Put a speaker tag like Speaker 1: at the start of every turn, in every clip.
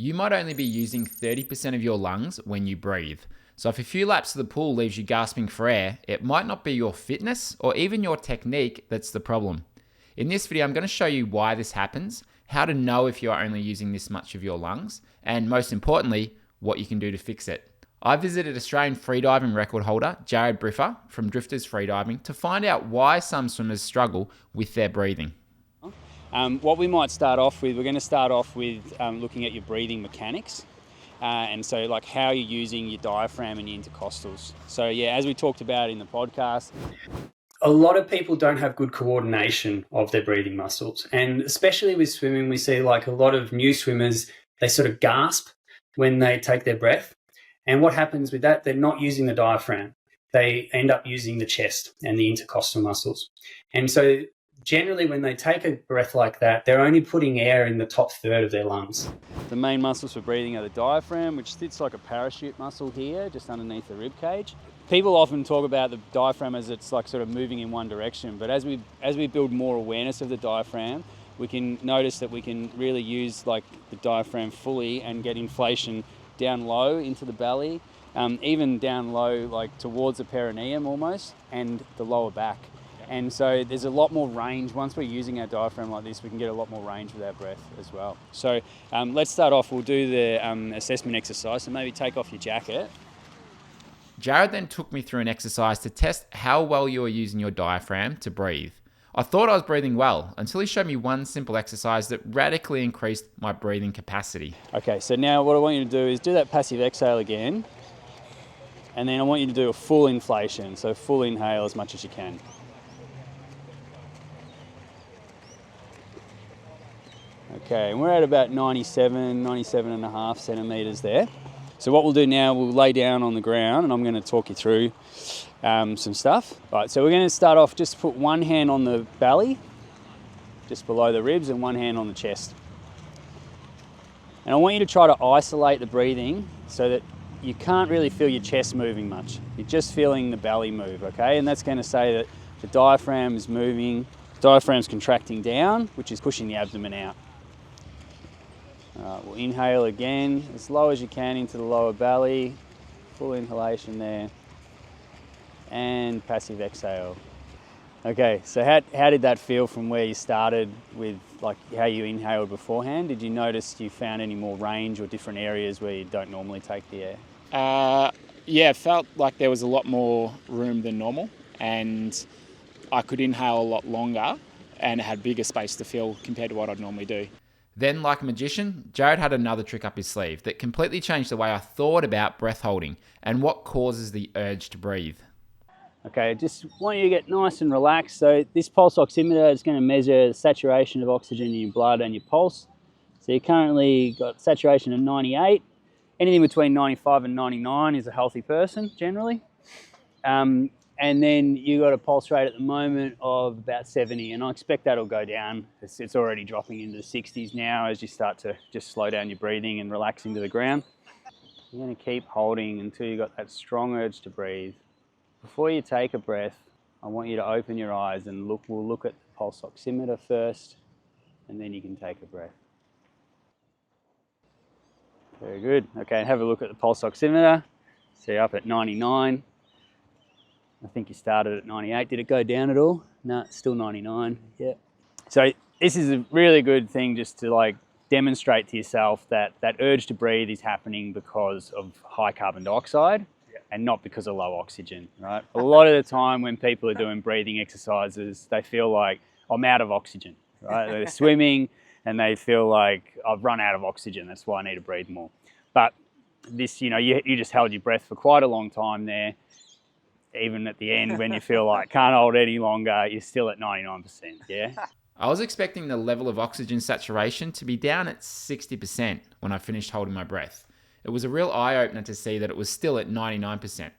Speaker 1: You might only be using 30% of your lungs when you breathe. So if a few laps to the pool leaves you gasping for air, it might not be your fitness or even your technique that's the problem. In this video, I'm going to show you why this happens, how to know if you're only using this much of your lungs, and most importantly, what you can do to fix it. I visited Australian freediving record holder Jared Briffer from Drifters Freediving to find out why some swimmers struggle with their breathing.
Speaker 2: What we might start off with, we're going to start off with looking at your breathing mechanics. And so like how you're using your diaphragm and your intercostals. So yeah, as we talked about in the podcast,
Speaker 3: a lot of people don't have good coordination of their breathing muscles. And especially with swimming, we see like a lot of new swimmers, they sort of gasp when they take their breath. And what happens with that, they're not using the diaphragm. They end up using the chest and the intercostal muscles. And so generally when they take a breath like that, they're only putting air in the top third of their lungs.
Speaker 2: The main muscles for breathing are the diaphragm, which sits like a parachute muscle here, just underneath the rib cage. People often talk about the diaphragm as it's like sort of moving in one direction, but as we build more awareness of the diaphragm, we can notice that we can really use like the diaphragm fully and get inflation down low into the belly, even down low like towards the perineum almost, and the lower back. And so there's a lot more range. Once we're using our diaphragm like this, we can get a lot more range with our breath as well. So let's start off, we'll do the assessment exercise. So maybe take off your jacket.
Speaker 1: Jared then took me through an exercise to test how well you are using your diaphragm to breathe. I thought I was breathing well until he showed me one simple exercise that radically increased my breathing capacity.
Speaker 2: Okay, so now what I want you to do is do that passive exhale again. And then I want you to do a full inflation. So full inhale as much as you can. Okay, and we're at about 97 and a half centimeters there. So what we'll do now, we'll lay down on the ground and I'm going to talk you through some stuff. All right, so we're going to start off, just put one hand on the belly, just below the ribs, and one hand on the chest. And I want you to try to isolate the breathing so that you can't really feel your chest moving much. You're just feeling the belly move, okay? And that's going to say that the diaphragm is moving, the diaphragm's contracting down, which is pushing the abdomen out. We'll inhale again, as low as you can into the lower belly, full inhalation there, and passive exhale. Okay, so how did that feel from where you started with like how you inhaled beforehand? Did you notice you found any more range or different areas where you don't normally take the air?
Speaker 4: Yeah, it felt like there was a lot more room than normal and I could inhale a lot longer and it had bigger space to fill compared to what I'd normally do.
Speaker 1: Then, like a magician, Jared had another trick up his sleeve that completely changed the way I thought about breath holding and what causes the urge to breathe.
Speaker 2: Okay, just want you to get nice and relaxed. So this pulse oximeter is going to measure the saturation of oxygen in your blood and your pulse. So you currently got saturation of 98. Anything between 95 and 99 is a healthy person generally. And then you got a pulse rate at the moment of about 70, and I expect that'll go down. It's already dropping into the 60s now as you start to just slow down your breathing and relax into the ground. You're going to keep holding until you got that strong urge to breathe. Before you take a breath, I want you to open your eyes and we'll look at the pulse oximeter first, and then you can take a breath. Very good. Okay, have a look at the pulse oximeter. So you're up at 99. I think you started at 98. Did it go down at all? No, it's still 99. Yeah. So this is a really good thing just to like demonstrate to yourself that that urge to breathe is happening because of high carbon dioxide and not because of low oxygen, right? A lot of the time when people are doing breathing exercises, they feel like I'm out of oxygen, right? They're swimming and they feel like I've run out of oxygen. That's why I need to breathe more. But this, you know, you just held your breath for quite a long time there. Even at the end when you feel like can't hold any longer, you're still at 99%, yeah?
Speaker 1: I was expecting the level of oxygen saturation to be down at 60% when I finished holding my breath. It was a real eye-opener to see that it was still at 99%.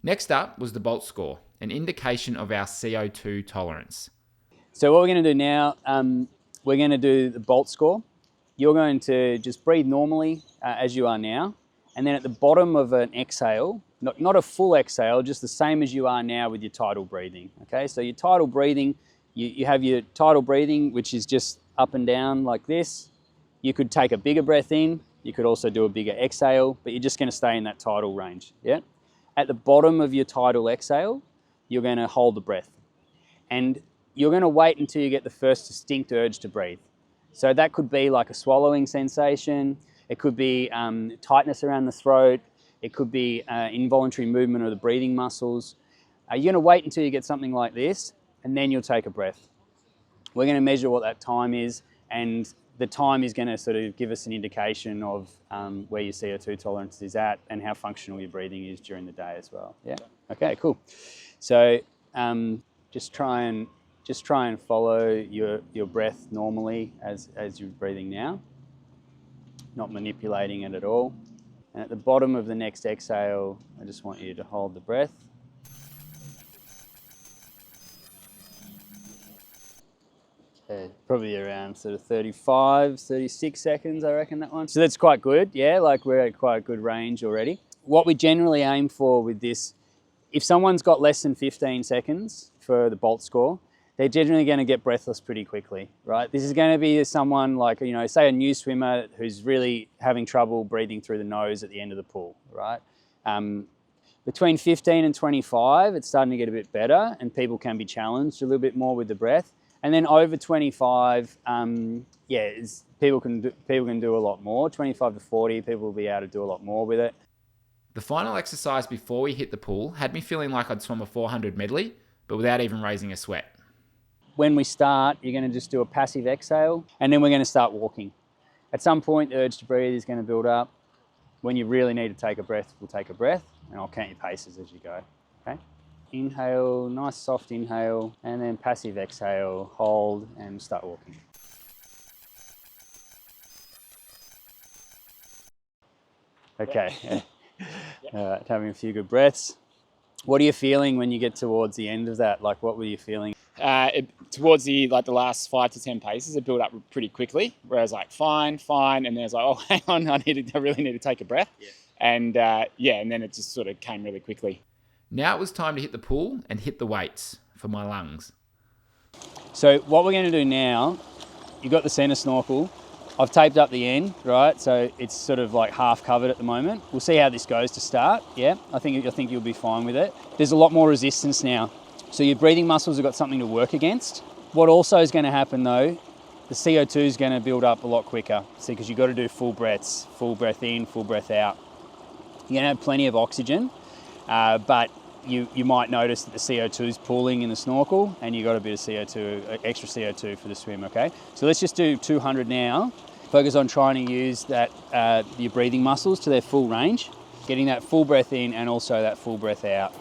Speaker 1: Next up was the BOLT score, an indication of our CO2 tolerance.
Speaker 2: So what we're going to do now, we're going to do the BOLT score. You're going to just breathe normally as you are now, and then at the bottom of an exhale, not a full exhale, just the same as you are now with your tidal breathing, okay? So your tidal breathing, you have your tidal breathing, which is just up and down like this. You could take a bigger breath in, You could also do a bigger exhale, but you're just going to stay in that tidal range. Yeah. At the bottom of your tidal exhale, you're going to hold the breath. And you're going to wait until you get the first distinct urge to breathe. So that could be like a swallowing sensation. It could be tightness around the throat. It could be involuntary movement of the breathing muscles. You're going to wait until you get something like this, and then you'll take a breath. We're going to measure what that time is, and the time is going to sort of give us an indication of where your CO2 tolerance is at and how functional your breathing is during the day as well. Yeah. Okay. Cool. So just try and follow your breath normally as you're breathing now, not manipulating it at all. And at the bottom of the next exhale, I just want you to hold the breath. Okay, probably around sort of 35, 36 seconds, I reckon, that one. So that's quite good, yeah, like we're at quite a good range already. What we generally aim for with this, if someone's got less than 15 seconds for the Bolt score, they're generally going to get breathless pretty quickly, right? This is going to be someone like, you know, say a new swimmer who's really having trouble breathing through the nose at the end of the pool, right? Between 15 and 25, it's starting to get a bit better and people can be challenged a little bit more with the breath. And then over 25, people can do a lot more. 25 to 40, people will be able to do a lot more with it.
Speaker 1: The final exercise before we hit the pool had me feeling like I'd swum a 400 medley, but without even raising a sweat.
Speaker 2: When we start, you're going to just do a passive exhale, and then we're going to start walking. At some point, the urge to breathe is going to build up. When you really need to take a breath, we'll take a breath, and I'll count your paces as you go. Okay? Inhale, nice soft inhale, and then passive exhale, hold, and start walking. Okay. All right, having a few good breaths. What are you feeling when you get towards the end of that? Like, what were you feeling?
Speaker 4: Towards the last 5 to 10 paces, it built up pretty quickly. Where I was like, fine, and then I was like, oh, hang on, I really need to take a breath. Yeah. And and then it just sort of came really quickly.
Speaker 1: Now it was time to hit the pool and hit the weights for my lungs.
Speaker 2: So what we're going to do now, you've got the center snorkel. I've taped up the end, right? So it's sort of like half covered at the moment. We'll see how this goes to start. Yeah, I think you'll be fine with it. There's a lot more resistance now. So your breathing muscles have got something to work against. What also is going to happen though, the CO2 is going to build up a lot quicker. See, because you've got to do full breaths, full breath in, full breath out. You're going to have plenty of oxygen, but you might notice that the CO2 is pooling in the snorkel and you've got a bit of CO2, extra CO2 for the swim, okay? So let's just do 200 now. Focus on trying to use your breathing muscles to their full range, getting that full breath in and also that full breath out.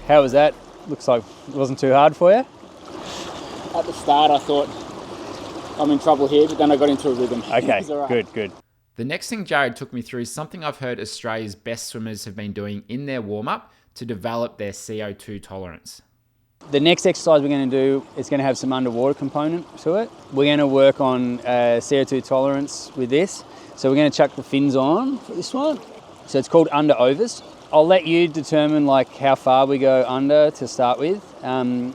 Speaker 2: How was that? Looks like it wasn't too hard for you.
Speaker 4: At the start, I thought I'm in trouble here, but then I got into a rhythm.
Speaker 2: Okay,
Speaker 4: right.
Speaker 2: Good.
Speaker 1: The next thing Jared took me through is something I've heard Australia's best swimmers have been doing in their warm-up to develop their CO2 tolerance.
Speaker 2: The next exercise we're going to do is going to have some underwater component to it. We're going to work on CO2 tolerance with this. So we're going to chuck the fins on for this one. So it's called under-overs. I'll let you determine like how far we go under to start with,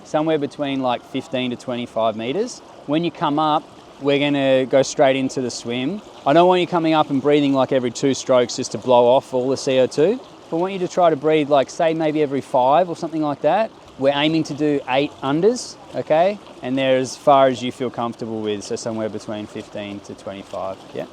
Speaker 2: somewhere between like 15 to 25 meters. When you come up, we're going to go straight into the swim. I don't want you coming up and breathing like every 2 strokes just to blow off all the CO2. I want you to try to breathe like, say, maybe every 5 or something like that. We're aiming to do 8 unders, okay? And they're as far as you feel comfortable with, so somewhere between 15 to 25, yeah?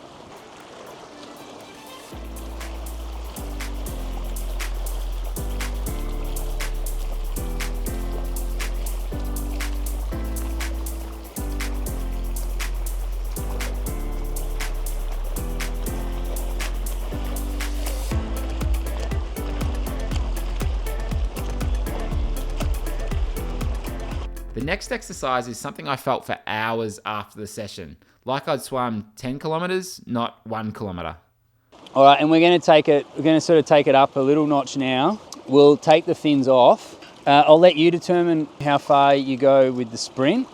Speaker 1: The next exercise is something I felt for hours after the session, like I'd swum 10 kilometers, not 1 kilometer.
Speaker 2: All right, and we're going to sort of take it up a little notch now. We'll take the fins off. I'll let you determine how far you go with the sprint.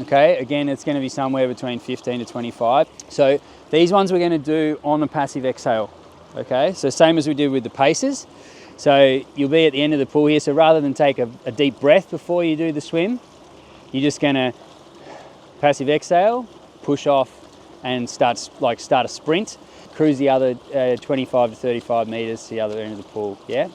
Speaker 2: Okay, again, it's going to be somewhere between 15 to 25. So these ones we're going to do on the passive exhale. Okay, so same as we did with the paces. So you'll be at the end of the pool here. So rather than take a deep breath before you do the swim, you're just gonna passive exhale, push off, and start a sprint. Cruise the other 25 to 35 meters to the other end of the pool. Yeah.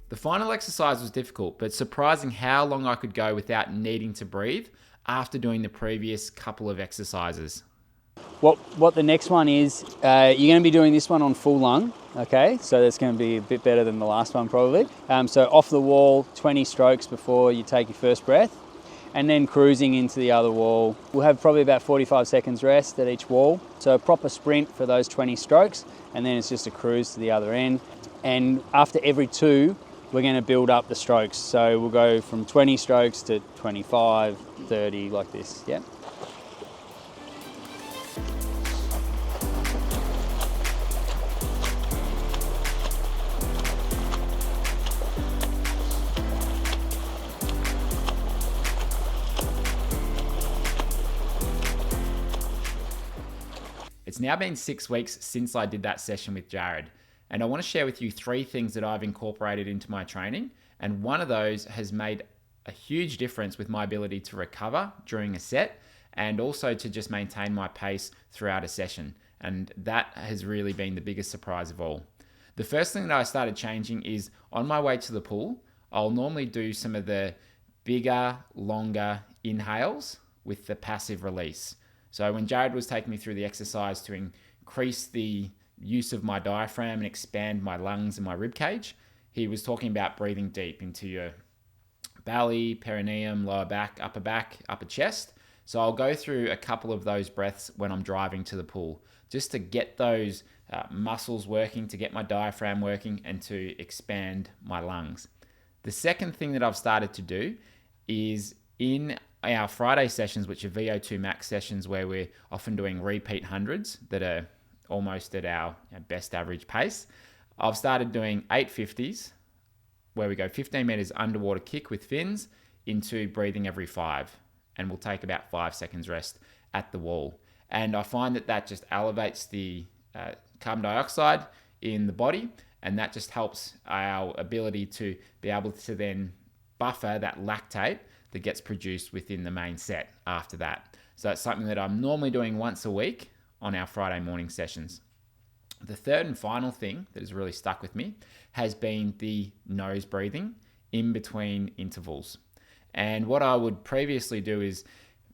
Speaker 1: The final exercise was difficult, but surprising how long I could go without needing to breathe after doing the previous couple of exercises.
Speaker 2: What the next one is, you're going to be doing this one on full lung, okay? So that's going to be a bit better than the last one probably. So off the wall, 20 strokes before you take your first breath, and then cruising into the other wall. We'll have probably about 45 seconds rest at each wall. So a proper sprint for those 20 strokes, and then it's just a cruise to the other end. And after every two, we're going to build up the strokes. So we'll go from 20 strokes to 25, 30, like this, yeah?
Speaker 1: It's now been 6 weeks since I did that session with Jared, and I want to share with you 3 things that I've incorporated into my training, and one of those has made a huge difference with my ability to recover during a set and also to just maintain my pace throughout a session, and that has really been the biggest surprise of all. The first thing that I started changing is on my way to the pool, I'll normally do some of the bigger, longer inhales with the passive release. So when Jared was taking me through the exercise to increase the use of my diaphragm and expand my lungs and my rib cage, he was talking about breathing deep into your belly, perineum, lower back, upper chest. So I'll go through a couple of those breaths when I'm driving to the pool, just to get those muscles working, to get my diaphragm working, and to expand my lungs. The second thing that I've started to do is in our Friday sessions, which are VO2 max sessions, where we're often doing repeat hundreds that are almost at our best average pace, I've started doing 850s, where we go 15 meters underwater kick with fins into breathing every 5. And we'll take about 5 seconds rest at the wall. And I find that just elevates the carbon dioxide in the body, and that just helps our ability to be able to then buffer that lactate that gets produced within the main set after that. So it's something that I'm normally doing once a week on our Friday morning sessions. The third and final thing that has really stuck with me has been the nose breathing in between intervals. And what I would previously do is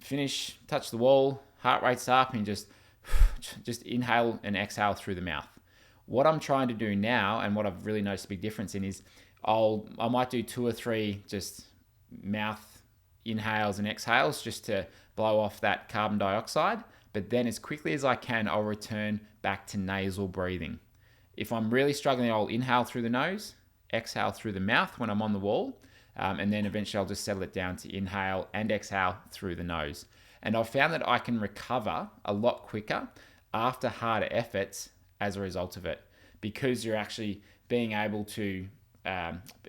Speaker 1: finish, touch the wall, heart rate's up, and just inhale and exhale through the mouth. What I'm trying to do now, and what I've really noticed a big difference in, is I might do 2 or 3 just mouth inhales and exhales just to blow off that carbon dioxide. But then as quickly as I can, I'll return back to nasal breathing. If I'm really struggling, I'll inhale through the nose, exhale through the mouth when I'm on the wall, and then eventually I'll just settle it down to inhale and exhale through the nose. And I've found that I can recover a lot quicker after harder efforts as a result of it, because you're actually being able to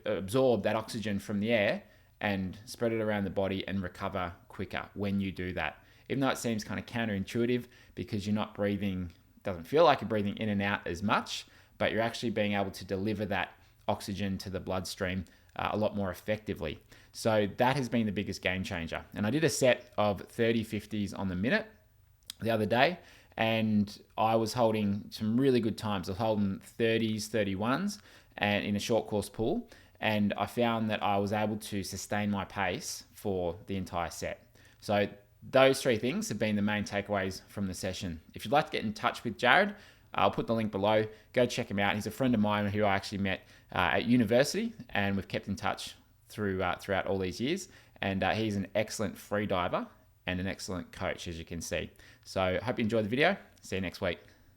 Speaker 1: absorb that oxygen from the air and spread it around the body and recover quicker when you do that. Even though it seems kind of counterintuitive because you're not breathing, doesn't feel like you're breathing in and out as much, but you're actually being able to deliver that oxygen to the bloodstream a lot more effectively. So that has been the biggest game changer. And I did a set of 30-50s on the minute the other day, and I was holding some really good times. I was holding 30s, 31s, and in a short course pool. And I found that I was able to sustain my pace for the entire set. So those 3 things have been the main takeaways from the session. If you'd like to get in touch with Jared, I'll put the link below. Go check him out. He's a friend of mine who I actually met at university, and we've kept in touch throughout all these years. And he's an excellent free diver and an excellent coach, as you can see. So I hope you enjoyed the video. See you next week.